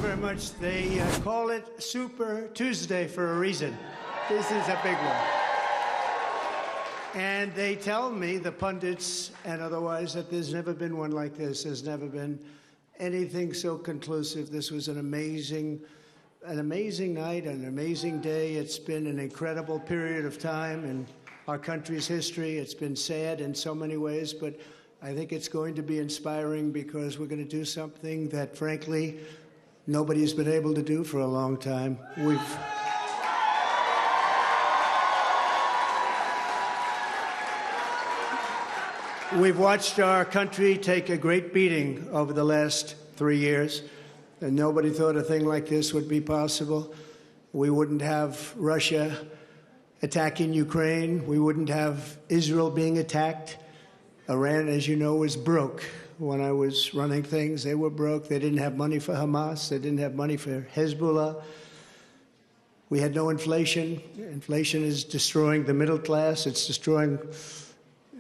very much. They call it Super Tuesday for a reason. This is a big one. And they tell me, the pundits and otherwise, that there's never been one like this. There's never been anything so conclusive. This was an amazing night, an amazing day. It's been an incredible period of time in our country's history. It's been sad in so many ways, but I think it's going to be inspiring because we're going to do something that, frankly, nobody's been able to do for a long time. We've watched our country take a great beating over the last 3 years, and nobody thought a thing like this would be possible. We wouldn't have Russia attacking Ukraine. We wouldn't have Israel being attacked. Iran, as you know, was broke. When I was running things, they were broke. They didn't have money for Hamas. They didn't have money for Hezbollah. We had no inflation. Inflation is destroying the middle class. It's destroying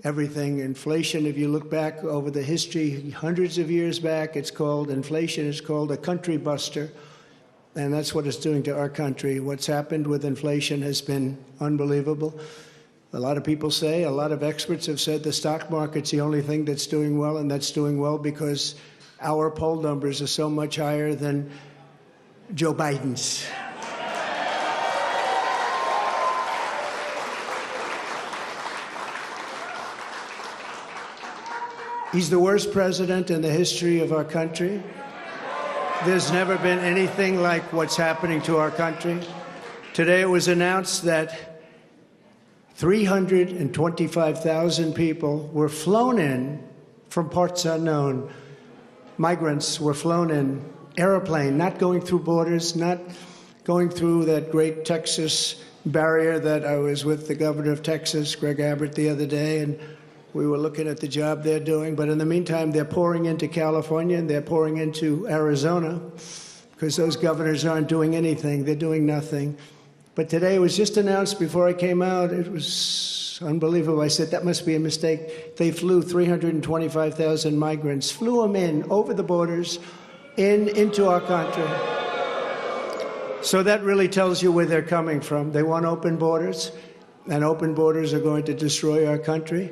everything. Inflation, if you look back over the history, hundreds of years back, inflation is called a country buster. And that's what it's doing to our country. What's happened with inflation has been unbelievable. A lot of people say, a lot of experts have said the stock market's the only thing that's doing well, and that's doing well because our poll numbers are so much higher than Joe Biden's. He's the worst president in the history of our country. There's never been anything like what's happening to our country. Today it was announced that 325,000 people were flown in from parts unknown. Migrants were flown in, airplane, not going through borders, not going through that great Texas barrier that I was with the governor of Texas, Greg Abbott, the other day, and we were looking at the job they're doing. But in the meantime, they're pouring into California and they're pouring into Arizona because those governors aren't doing anything. They're doing nothing. But today it was just announced before I came out. It was unbelievable. I said, that must be a mistake. They flew 325,000 migrants, flew them in over the borders into our country. So that really tells you where they're coming from. They want open borders, and open borders are going to destroy our country.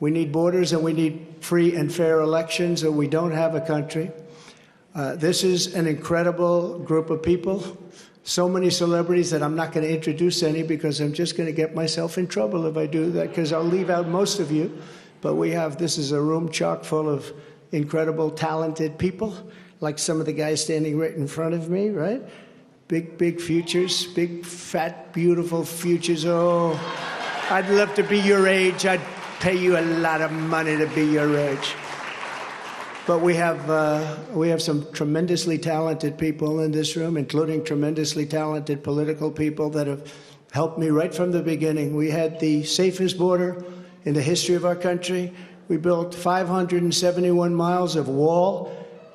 We need borders and we need free and fair elections, or we don't have a country. This is an incredible group of people. So many celebrities that I'm not going to introduce any because I'm just going to get myself in trouble if I do that, because I'll leave out most of you. But this is a room chock full of incredible, talented people, like some of the guys standing right in front of me, right? Big futures, big, fat, beautiful futures. Oh, I'd love to be your age. I'd pay you a lot of money to be your age. But we have some tremendously talented people in this room, including tremendously talented political people that have helped me right from the beginning. We had the safest border in the history of our country. We built 571 miles of wall.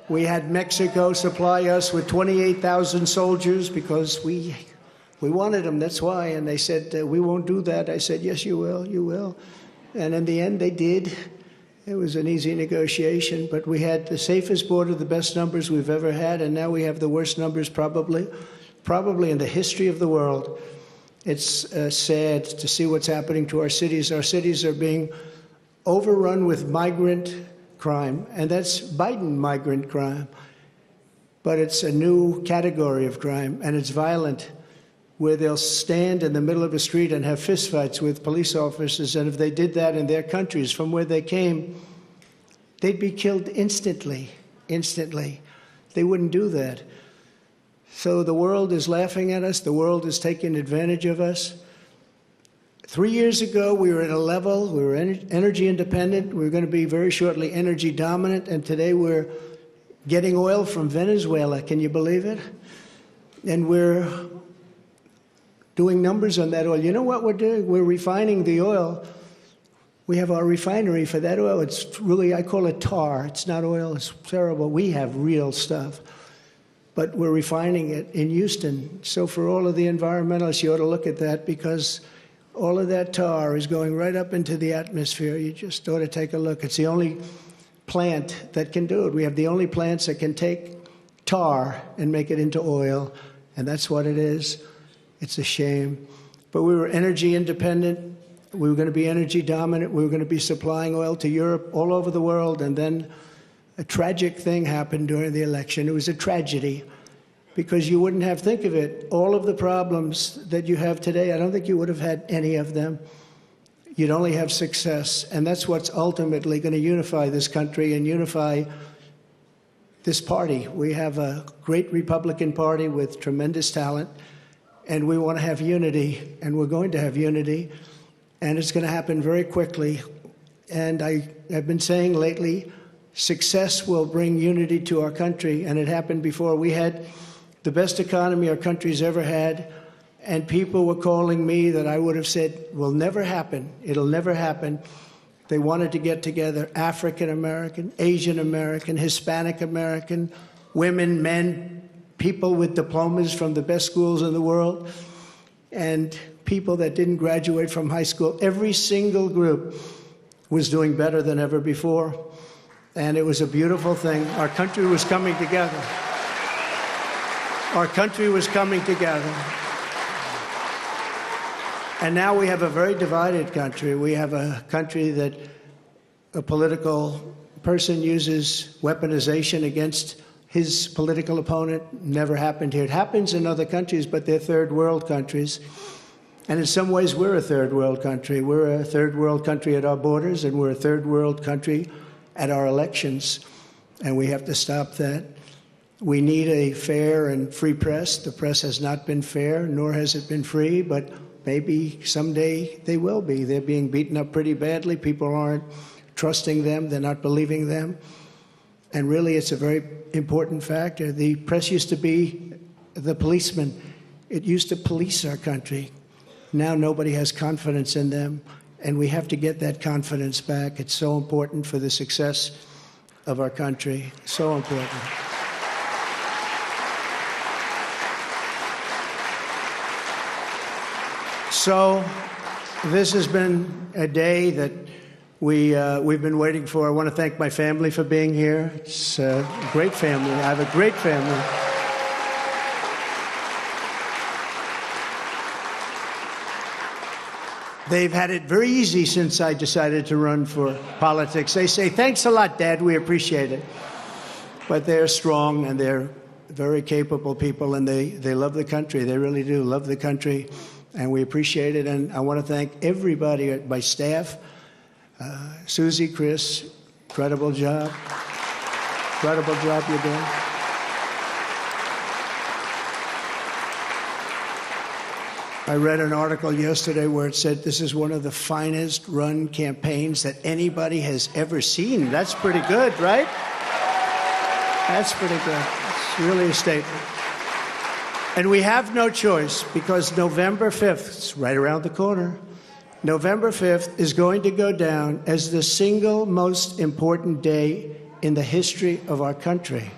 We had Mexico supply us with 28,000 soldiers because we wanted them, that's why. And they said, we won't do that. I said, yes, you will, you will. And in the end, they did. It was an easy negotiation, but we had the safest border, the best numbers we've ever had, and now we have the worst numbers probably in the history of the world. It's sad to see what's happening to our cities. Our cities are being overrun with migrant crime, and that's Biden migrant crime. But it's a new category of crime, and it's violent, where they'll stand in the middle of a street and have fistfights with police officers, and if they did that in their countries from where they came, they'd be killed instantly. They wouldn't do that. So the world is laughing at us. The world is taking advantage of us. 3 years ago, we were at a level, we were energy independent. We were going to be very shortly energy dominant, and today we're getting oil from Venezuela. Can you believe it? And we're doing numbers on that oil. You know what we're doing? We're refining the oil. We have our refinery for that oil. It's really, I call it tar. It's not oil. It's terrible. We have real stuff. But we're refining it in Houston. So for all of the environmentalists, you ought to look at that, because all of that tar is going right up into the atmosphere. You just ought to take a look. It's the only plant that can do it. We have the only plants that can take tar and make it into oil, and that's what it is. It's a shame. But we were energy independent. We were going to be energy dominant. We were going to be supplying oil to Europe, all over the world, and then a tragic thing happened during the election. It was a tragedy, because you wouldn't have, think of it, all of the problems that you have today, I don't think you would have had any of them. You'd only have success, and that's what's ultimately going to unify this country and unify this party. We have a great Republican Party with tremendous talent, and we want to have unity, and we're going to have unity, and it's going to happen very quickly. And I've been saying lately, success will bring unity to our country, and it happened before. We had the best economy our country's ever had, and people were calling me that I would have said will never happen. It'll never happen. They wanted to get together, African American, Asian American, Hispanic American, women, men, people with diplomas from the best schools in the world, and people that didn't graduate from high school. Every single group was doing better than ever before, and it was a beautiful thing. Our country was coming together. Our country was coming together. And now we have a very divided country. We have a country that a political person uses weaponization against his political opponent. Never happened here. It happens in other countries, but they're third world countries. And in some ways, we're a third world country. We're a third world country at our borders, and we're a third world country at our elections. And we have to stop that. We need a fair and free press. The press has not been fair, nor has it been free, but maybe someday they will be. They're being beaten up pretty badly. People aren't trusting them. They're not believing them. And really, it's a very important factor. The press used to be the policeman. It used to police our country. Now nobody has confidence in them, and we have to get that confidence back. It's so important for the success of our country. So important. So this has been a day that we've been waiting for. I want to thank my family for being here. It's a great family. I have a great family. They've had it very easy since I decided to run for politics. They say, "Thanks a lot, Dad. We appreciate it." But they're strong, and they're very capable people, and they love the country. They really do love the country. And we appreciate it. And I want to thank everybody at my staff. Susie, Chris, incredible job. Incredible job you're doing. I read an article yesterday where it said this is one of the finest run campaigns that anybody has ever seen. That's pretty good, right? That's pretty good. It's really a statement. And we have no choice, because November 5th, it's right around the corner, November 5th is going to go down as the single most important day in the history of our country.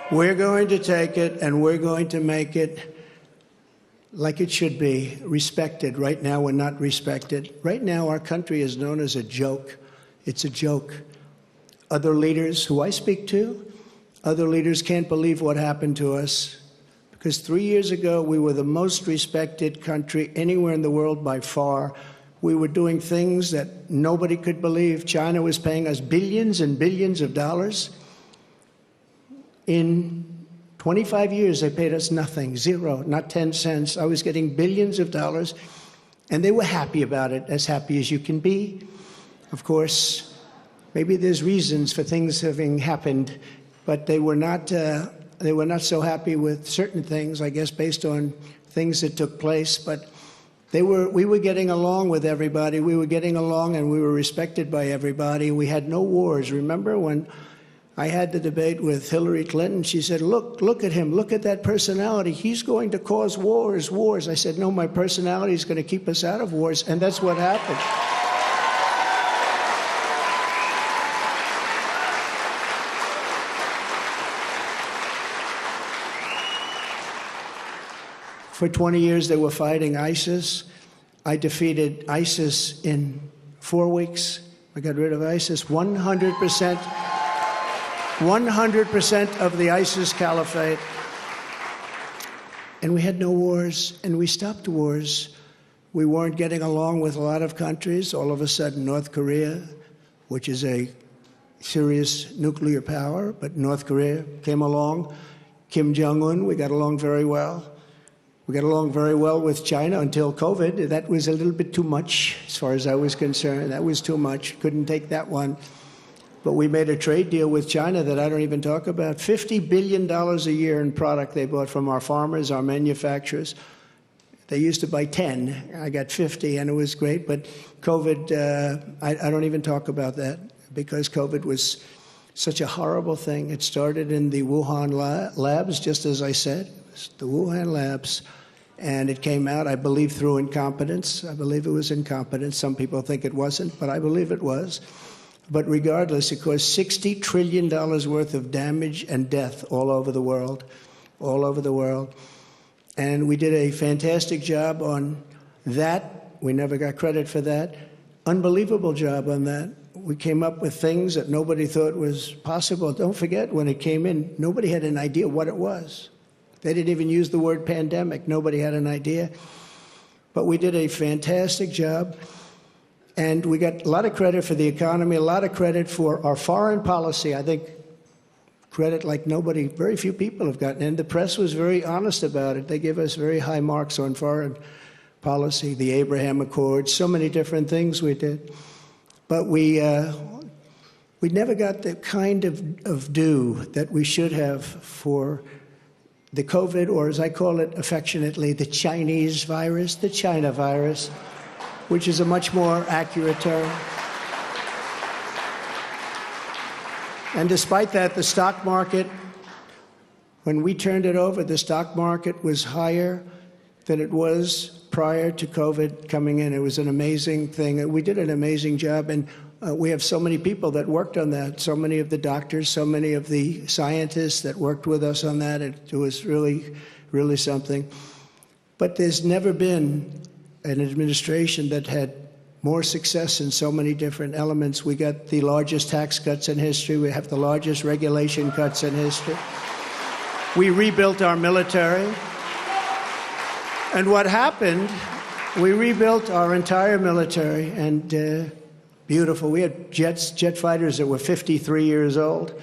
We're going to take it, and we're going to make it like it should be, respected. Right now, we're not respected. Right now, our country is known as a joke. It's a joke. Other leaders who I speak to, other leaders can't believe what happened to us, because 3 years ago, we were the most respected country anywhere in the world by far. We were doing things that nobody could believe. China was paying us billions and billions of dollars. In 25 years, they paid us nothing, zero, not 10 cents. I was getting billions of dollars, and they were happy about it, as happy as you can be. Of course, maybe there's reasons for things having happened, but they were not so happy with certain things, I guess, based on things that took place. But we were getting along with everybody. We were getting along, and we were respected by everybody. We had no wars. Remember when I had the debate with Hillary Clinton? She said, look at him, look at that personality. He's going to cause wars. I said, no, my personality is going to keep us out of wars, and that's what happened. For 20 years, they were fighting ISIS. I defeated ISIS in 4 weeks. I got rid of ISIS. 100% of the ISIS caliphate. And we had no wars, and we stopped wars. We weren't getting along with a lot of countries. All of a sudden, North Korea, which is a serious nuclear power, but North Korea came along. Kim Jong-un, we got along very well. We got along very well with China until COVID. That was a little bit too much, as far as I was concerned. That was too much. Couldn't take that one. But we made a trade deal with China that I don't even talk about. $50 billion a year in product they bought from our farmers, our manufacturers. They used to buy 10. I got 50, and it was great. But COVID, I don't even talk about that because COVID was such a horrible thing. It started in the Wuhan labs, just as I said, the Wuhan labs. And it came out, I believe, through incompetence. I believe it was incompetence. Some people think it wasn't, but I believe it was. But regardless, it caused $60 trillion worth of damage and death all over the world, all over the world. And we did a fantastic job on that. We never got credit for that. Unbelievable job on that. We came up with things that nobody thought was possible. Don't forget, when it came in, nobody had an idea what it was. They didn't even use the word pandemic. Nobody had an idea. But we did a fantastic job. And we got a lot of credit for the economy, a lot of credit for our foreign policy. I think credit like nobody, very few people have gotten. And the press was very honest about it. They gave us very high marks on foreign policy, the Abraham Accords, so many different things we did. But we never got the kind of due that we should have for the COVID, or as I call it affectionately, the Chinese virus, the China virus, which is a much more accurate term. And despite that, the stock market, when we turned it over, the stock market was higher than it was prior to COVID coming in. It was an amazing thing. We did an amazing job, and we have so many people that worked on that, so many of the doctors, so many of the scientists that worked with us on that. It was really, really something. But there's never been an administration that had more success in so many different elements. We got the largest tax cuts in history. We have the largest regulation cuts in history. We rebuilt our military. And what happened, we rebuilt our entire military, and beautiful. We had jet fighters that were 53 years old,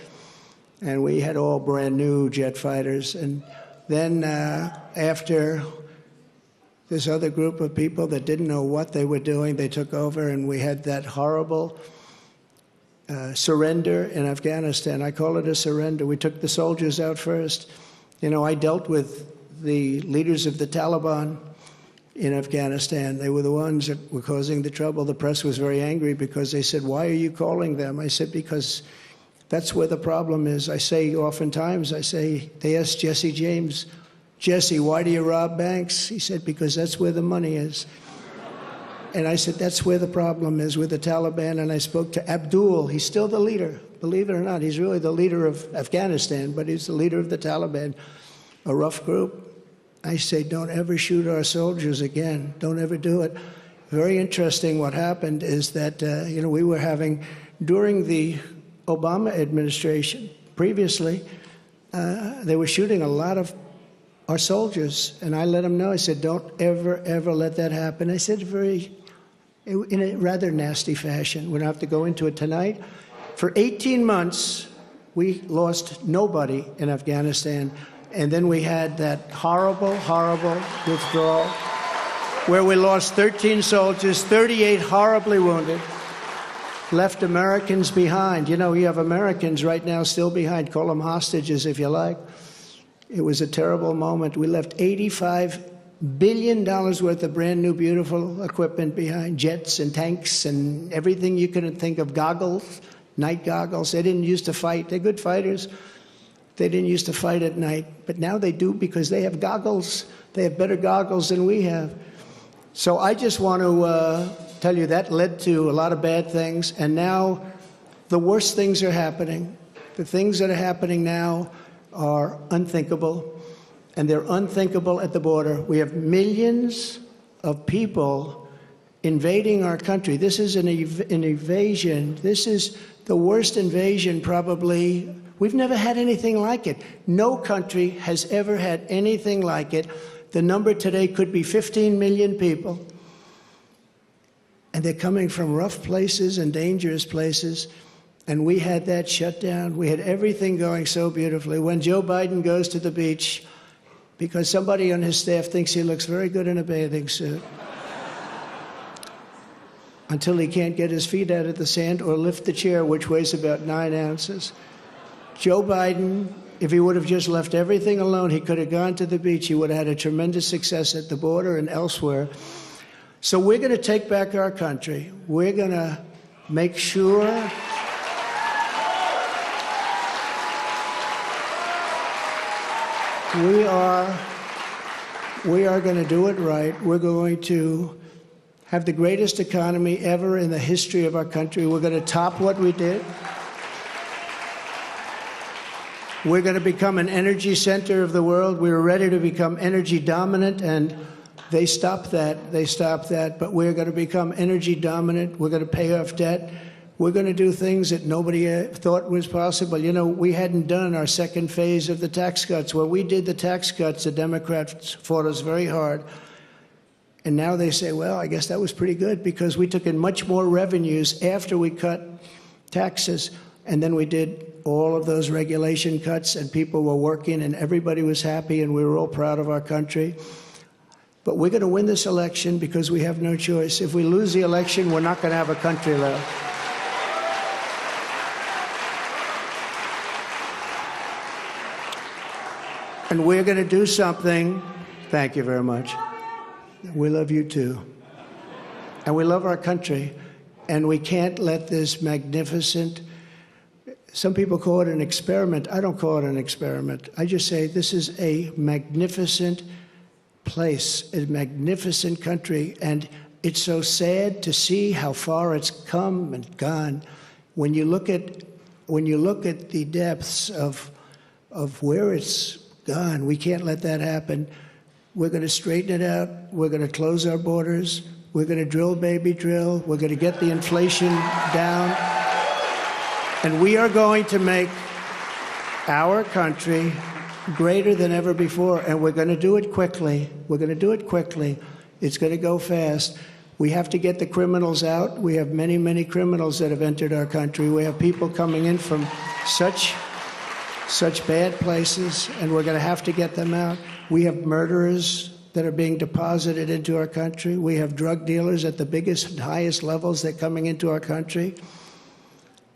and we had all brand new jet fighters. And then after this other group of people that didn't know what they were doing, they took over, and we had that horrible surrender in Afghanistan. I call it a surrender. We took the soldiers out first. You know, I dealt with the leaders of the Taliban in Afghanistan. They were the ones that were causing the trouble. The press was very angry because they said, "Why are you calling them?" I said, "Because that's where the problem is." I say oftentimes, they asked Jesse James, "Jesse, why do you rob banks?" He said, "Because that's where the money is." And I said, that's where the problem is with the Taliban. And I spoke to Abdul. He's still the leader. Believe it or not, he's really the leader of Afghanistan, but he's the leader of the Taliban, a rough group. I say, don't ever shoot our soldiers again. Don't ever do it. Very interesting what happened is that, we were having, during the Obama administration, previously, they were shooting a lot of our soldiers. And I let them know, I said, don't ever, ever let that happen. I said in a rather nasty fashion. We don't have to go into it tonight. For 18 months, we lost nobody in Afghanistan. And then we had that horrible, horrible withdrawal where we lost 13 soldiers, 38 horribly wounded, left Americans behind. You know, you have Americans right now still behind. Call them hostages if you like. It was a terrible moment. We left $85 billion worth of brand new, beautiful equipment behind, jets and tanks and everything you couldn't think of, goggles, night goggles. They didn't used to fight. They're good fighters. They didn't used to fight at night, but now they do because they have goggles. They have better goggles than we have. So I just want to tell you that led to a lot of bad things, and now the worst things are happening. The things that are happening now are unthinkable. and they're unthinkable at the border. We have millions of people invading our country. This is an invasion. This is the worst invasion probably. We've never had anything like it. No country has ever had anything like it. The number today could be 15 million people. And they're coming from rough places and dangerous places. And we had that shut down. We had everything going so beautifully. When Joe Biden goes to the beach, because somebody on his staff thinks he looks very good in a bathing suit, until he can't get his feet out of the sand or lift the chair, which weighs about 9 ounces. Joe Biden, if he would have just left everything alone, he could have gone to the beach. He would have had a tremendous success at the border and elsewhere. So we're going to take back our country. We're going to make sure we are going to do it right. We're going to have the greatest economy ever in the history of our country. We're going to top what we did. We're going to become an energy center of the world. We were ready to become energy dominant, and they stopped that. They stopped that. But we're going to become energy dominant. We're going to pay off debt. We're going to do things that nobody thought was possible. You know, we hadn't done our second phase of the tax cuts. When we did the tax cuts, the Democrats fought us very hard. And now they say, well, I guess that was pretty good because we took in much more revenues after we cut taxes. And then we did all of those regulation cuts, and people were working, and everybody was happy, and we were all proud of our country. But we're going to win this election because we have no choice. If we lose the election, we're not going to have a country left. And we're going to do something. Thank you very much. We love you too. And we love our country. And we can't let this magnificent, some people call it an experiment. I don't call it an experiment. I just say this is a magnificent place, a magnificent country. And it's so sad to see how far it's come and gone. When you look at the depths of where it's gone, we can't let that happen. We're going to straighten it out. We're going to close our borders. We're going to drill, baby, drill. We're going to get the inflation down. And we are going to make our country greater than ever before. And we're going to do it quickly. We're going to do it quickly. It's going to go fast. We have to get the criminals out. We have many, many criminals that have entered our country. We have people coming in from such bad places, and we're going to have to get them out. We have murderers that are being deposited into our country. We have drug dealers at the biggest and highest levels that are coming into our country.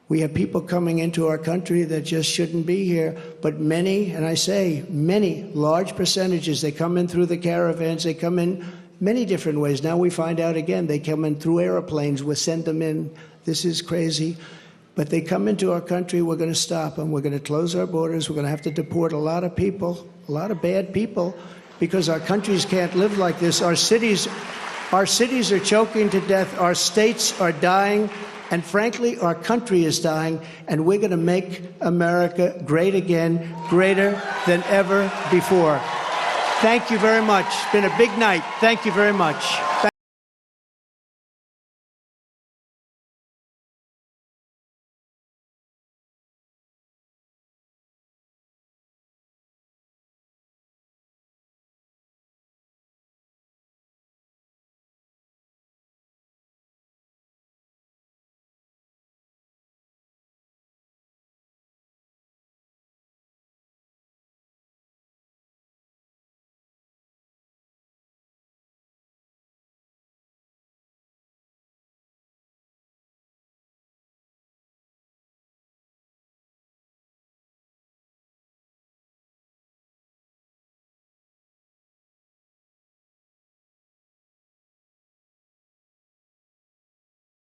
We have people coming into our country that just shouldn't be here. But many, and I say many, large percentages, they come in through the caravans. They come in many different ways. Now we find out again, they come in through airplanes. We send them in. This is crazy. But they come into our country, we're going to stop them. We're going to close our borders. We're going to have to deport a lot of people, a lot of bad people, because our countries can't live like this. Our cities are choking to death. Our states are dying. And frankly, our country is dying. And we're going to make America great again, greater than ever before. Thank you very much. It's been a big night. Thank you very much.